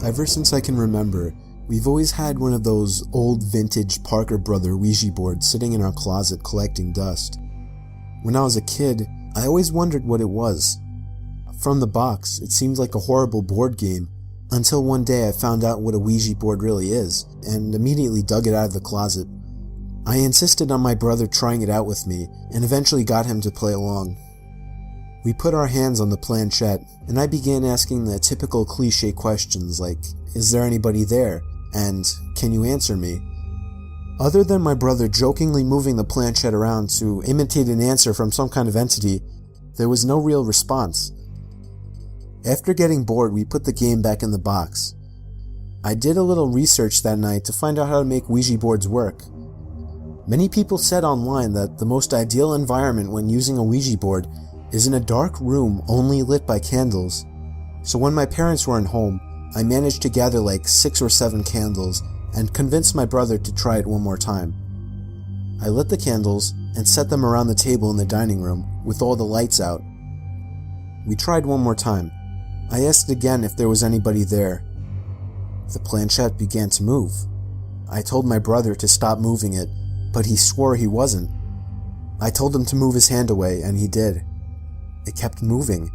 Ever since I can remember, we've always had one of those old vintage Parker Brother Ouija boards sitting in our closet collecting dust. When I was a kid, I always wondered what it was. From the box, it seemed like a horrible board game, until one day I found out what a Ouija board really is, and immediately dug it out of the closet. I insisted on my brother trying it out with me, and eventually got him to play along. We put our hands on the planchette, and I began asking the typical cliché questions like, "Is there anybody there?" and "Can you answer me?" Other than my brother jokingly moving the planchette around to imitate an answer from some kind of entity, there was no real response. After getting bored, we put the game back in the box. I did a little research that night to find out how to make Ouija boards work. Many people said online that the most ideal environment when using a Ouija board is in a dark room only lit by candles. So when my parents weren't home, I managed to gather like 6 or 7 candles and convinced my brother to try it one more time. I lit the candles and set them around the table in the dining room with all the lights out. We tried one more time. I asked again if there was anybody there. The planchette began to move. I told my brother to stop moving it, but he swore he wasn't. I told him to move his hand away, and he did. It kept moving.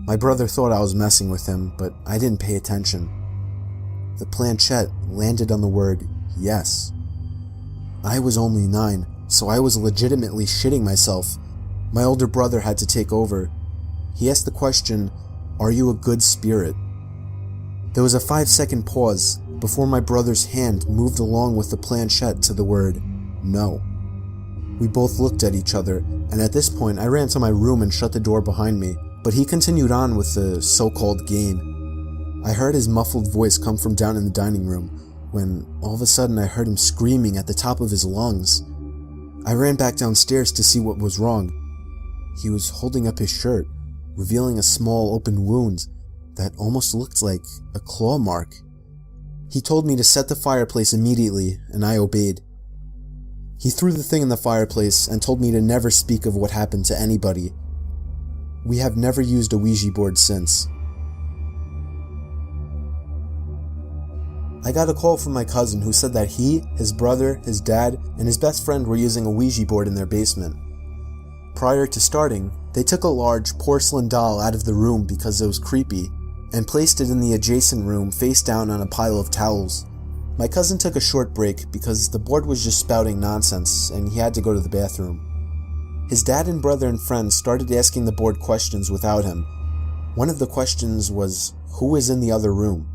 My brother thought I was messing with him, but I didn't pay attention. The planchette landed on the word yes. I was only 9, so I was legitimately shitting myself. My older brother had to take over. He asked the question, "Are you a good spirit?" There was a 5-second pause before my brother's hand moved along with the planchette to the word no. We both looked at each other, and at this point I ran to my room and shut the door behind me, but he continued on with the so-called game. I heard his muffled voice come from down in the dining room, when all of a sudden I heard him screaming at the top of his lungs. I ran back downstairs to see what was wrong. He was holding up his shirt, revealing a small open wound that almost looked like a claw mark. He told me to set the fireplace immediately, and I obeyed. He threw the thing in the fireplace and told me to never speak of what happened to anybody. We have never used a Ouija board since. I got a call from my cousin who said that he, his brother, his dad, and his best friend were using a Ouija board in their basement. Prior to starting, they took a large porcelain doll out of the room because it was creepy, and placed it in the adjacent room face down on a pile of towels. My cousin took a short break because the board was just spouting nonsense and he had to go to the bathroom. His dad and brother and friends started asking the board questions without him. One of the questions was, who is in the other room?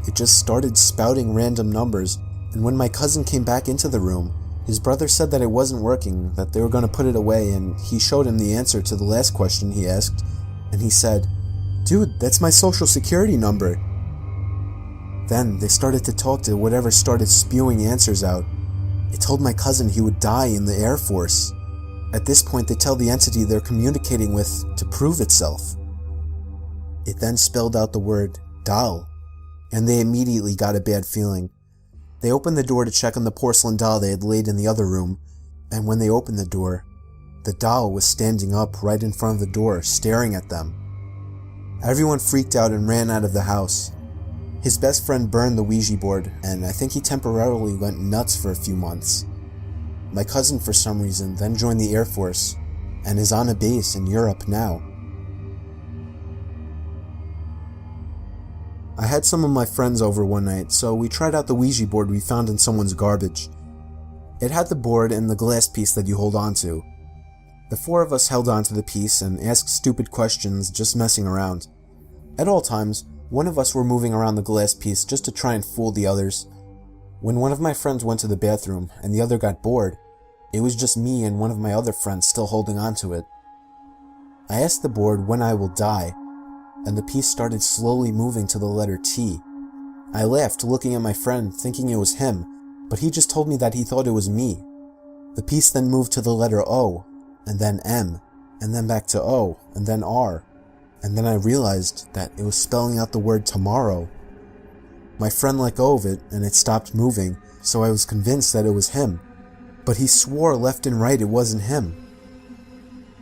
It just started spouting random numbers, and when my cousin came back into the room, his brother said that it wasn't working, that they were going to put it away, and he showed him the answer to the last question he asked, and he said, "Dude, that's my social security number." Then they started to talk to whatever started spewing answers out. It told my cousin he would die in the Air Force. At this point, they tell the entity they're communicating with to prove itself. It then spelled out the word doll, and they immediately got a bad feeling. They opened the door to check on the porcelain doll they had laid in the other room, and when they opened the door, the doll was standing up right in front of the door, staring at them. Everyone freaked out and ran out of the house. His best friend burned the Ouija board, and I think he temporarily went nuts for a few months. My cousin, for some reason, then joined the Air Force, and is on a base in Europe now. I had some of my friends over one night, so we tried out the Ouija board we found in someone's garbage. It had the board and the glass piece that you hold onto. The 4 of us held onto the piece and asked stupid questions, just messing around. At all times, one of us were moving around the glass piece just to try and fool the others. When one of my friends went to the bathroom and the other got bored, it was just me and one of my other friends still holding onto it. I asked the board when I will die, and the piece started slowly moving to the letter T. I laughed, looking at my friend, thinking it was him, but he just told me that he thought it was me. The piece then moved to the letter O, and then M, and then back to O, and then R, and then I realized that it was spelling out the word tomorrow. My friend let go of it, and it stopped moving, so I was convinced that it was him, but he swore left and right it wasn't him.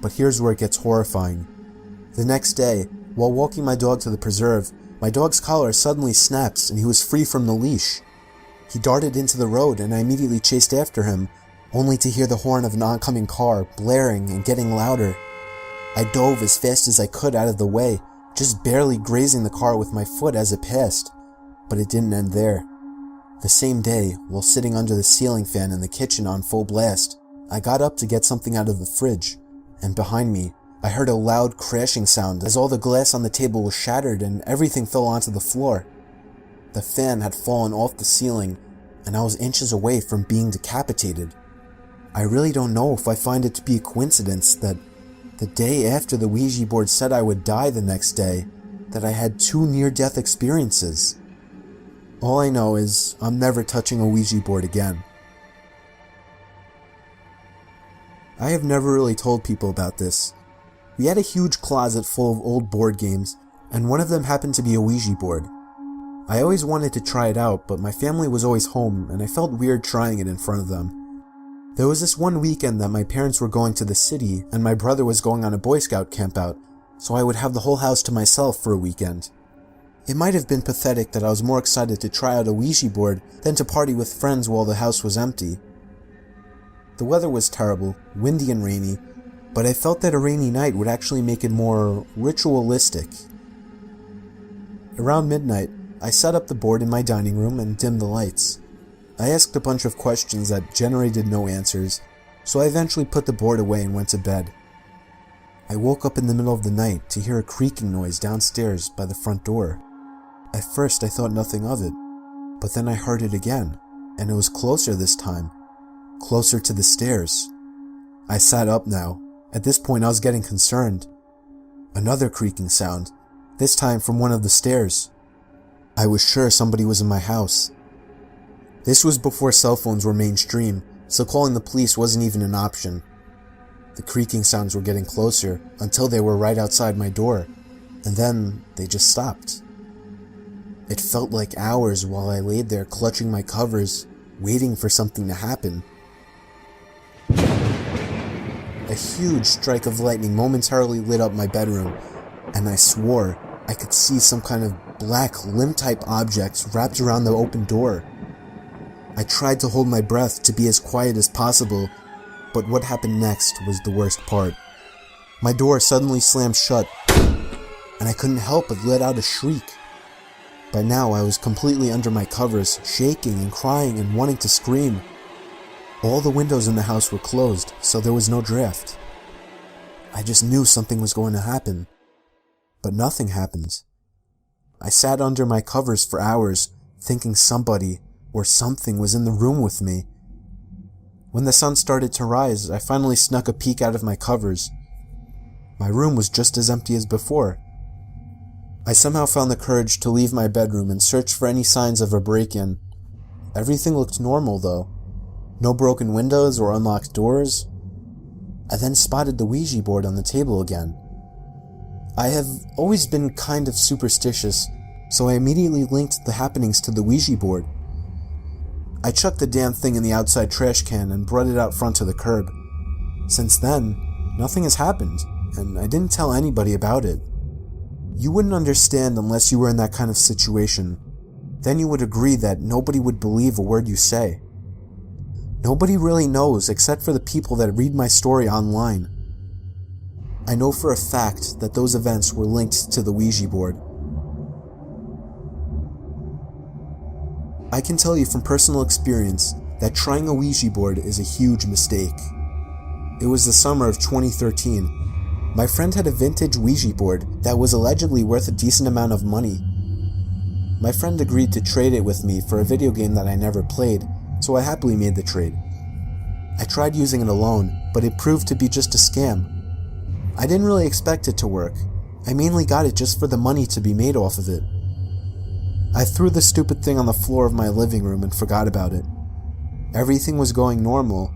But here's where it gets horrifying. The next day, while walking my dog to the preserve, My dog's collar suddenly snapped and he was free from the leash. He darted into the road and I immediately chased after him, only to hear the horn of an oncoming car blaring and getting louder. I dove as fast as I could out of the way, just barely grazing the car with my foot as it passed. But it didn't end there. The same day, while sitting under the ceiling fan in the kitchen on full blast, I got up to get something out of the fridge, and behind me, I heard a loud crashing sound as all the glass on the table was shattered and everything fell onto the floor. The fan had fallen off the ceiling, and I was inches away from being decapitated. I really don't know if I find it to be a coincidence that the day after the Ouija board said I would die the next day, that I had 2 near-death experiences. All I know is I'm never touching a Ouija board again. I have never really told people about this. We had a huge closet full of old board games, and one of them happened to be a Ouija board. I always wanted to try it out, but my family was always home, and I felt weird trying it in front of them. There was this one weekend that my parents were going to the city, and my brother was going on a Boy Scout campout, so I would have the whole house to myself for a weekend. It might have been pathetic that I was more excited to try out a Ouija board than to party with friends while the house was empty. The weather was terrible, windy and rainy, but I felt that a rainy night would actually make it more ritualistic. Around midnight, I set up the board in my dining room and dimmed the lights. I asked a bunch of questions that generated no answers, so I eventually put the board away and went to bed. I woke up in the middle of the night to hear a creaking noise downstairs by the front door. At first I thought nothing of it, but then I heard it again, and it was closer this time, closer to the stairs. I sat up now. At this point I was getting concerned. Another creaking sound, this time from one of the stairs. I was sure somebody was in my house. This was before cell phones were mainstream, so calling the police wasn't even an option. The creaking sounds were getting closer until they were right outside my door, and then they just stopped. It felt like hours while I laid there clutching my covers, waiting for something to happen. A huge strike of lightning momentarily lit up my bedroom, and I swore I could see some kind of black limb-type object wrapped around the open door. I tried to hold my breath to be as quiet as possible, but what happened next was the worst part. My door suddenly slammed shut, and I couldn't help but let out a shriek. By now I was completely under my covers, shaking and crying and wanting to scream. All the windows in the house were closed, so there was no draft. I just knew something was going to happen. But nothing happened. I sat under my covers for hours, thinking somebody or something was in the room with me. When the sun started to rise, I finally snuck a peek out of my covers. My room was just as empty as before. I somehow found the courage to leave my bedroom and search for any signs of a break-in. Everything looked normal, though. No broken windows or unlocked doors. I then spotted the Ouija board on the table again. I have always been kind of superstitious, so I immediately linked the happenings to the Ouija board. I chucked the damn thing in the outside trash can and brought it out front to the curb. Since then, nothing has happened, and I didn't tell anybody about it. You wouldn't understand unless you were in that kind of situation. Then you would agree that nobody would believe a word you say. Nobody really knows except for the people that read my story online. I know for a fact that those events were linked to the Ouija board. I can tell you from personal experience that trying a Ouija board is a huge mistake. It was the summer of 2013. My friend had a vintage Ouija board that was allegedly worth a decent amount of money. My friend agreed to trade it with me for a video game that I never played, so I happily made the trade. I tried using it alone, but it proved to be just a scam. I didn't really expect it to work. I mainly got it just for the money to be made off of it. I threw the stupid thing on the floor of my living room and forgot about it. Everything was going normal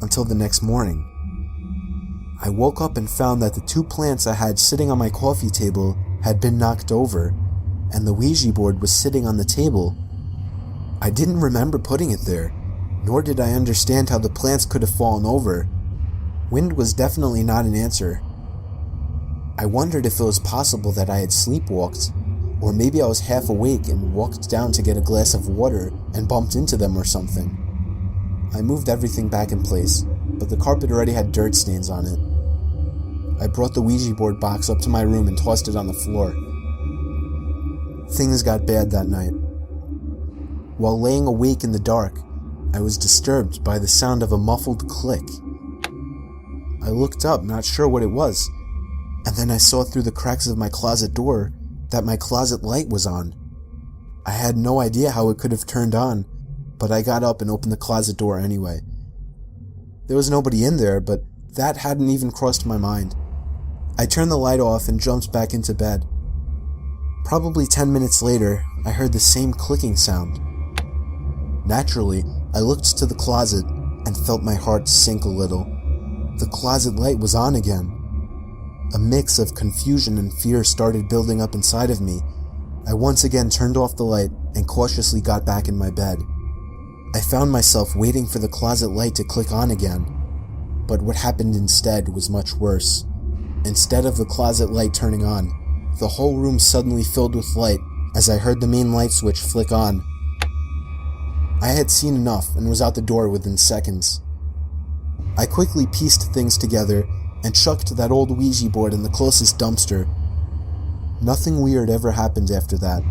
until the next morning. I woke up and found that the 2 plants I had sitting on my coffee table had been knocked over, and the Ouija board was sitting on the table. I didn't remember putting it there, nor did I understand how the plants could have fallen over. Wind was definitely not an answer. I wondered if it was possible that I had sleepwalked, Or maybe I was half awake and walked down to get a glass of water and bumped into them or something. I moved everything back in place, but the carpet already had dirt stains on it. I brought the Ouija board box up to my room and tossed it on the floor. Things got bad that night. While laying awake in the dark, I was disturbed by the sound of a muffled click. I looked up, not sure what it was, and then I saw through the cracks of my closet door that my closet light was on. I had no idea how it could have turned on, but I got up and opened the closet door anyway. There was nobody in there, but that hadn't even crossed my mind. I turned the light off and jumped back into bed. Probably 10 minutes later, I heard the same clicking sound. Naturally, I looked to the closet and felt my heart sink a little. The closet light was on again. A mix of confusion and fear started building up inside of me. I once again turned off the light and cautiously got back in my bed. I found myself waiting for the closet light to click on again. But what happened instead was much worse. Instead of the closet light turning on, the whole room suddenly filled with light as I heard the main light switch flick on. I had seen enough and was out the door within seconds. I quickly pieced things together and chucked that old Ouija board in the closest dumpster. Nothing weird ever happened after that.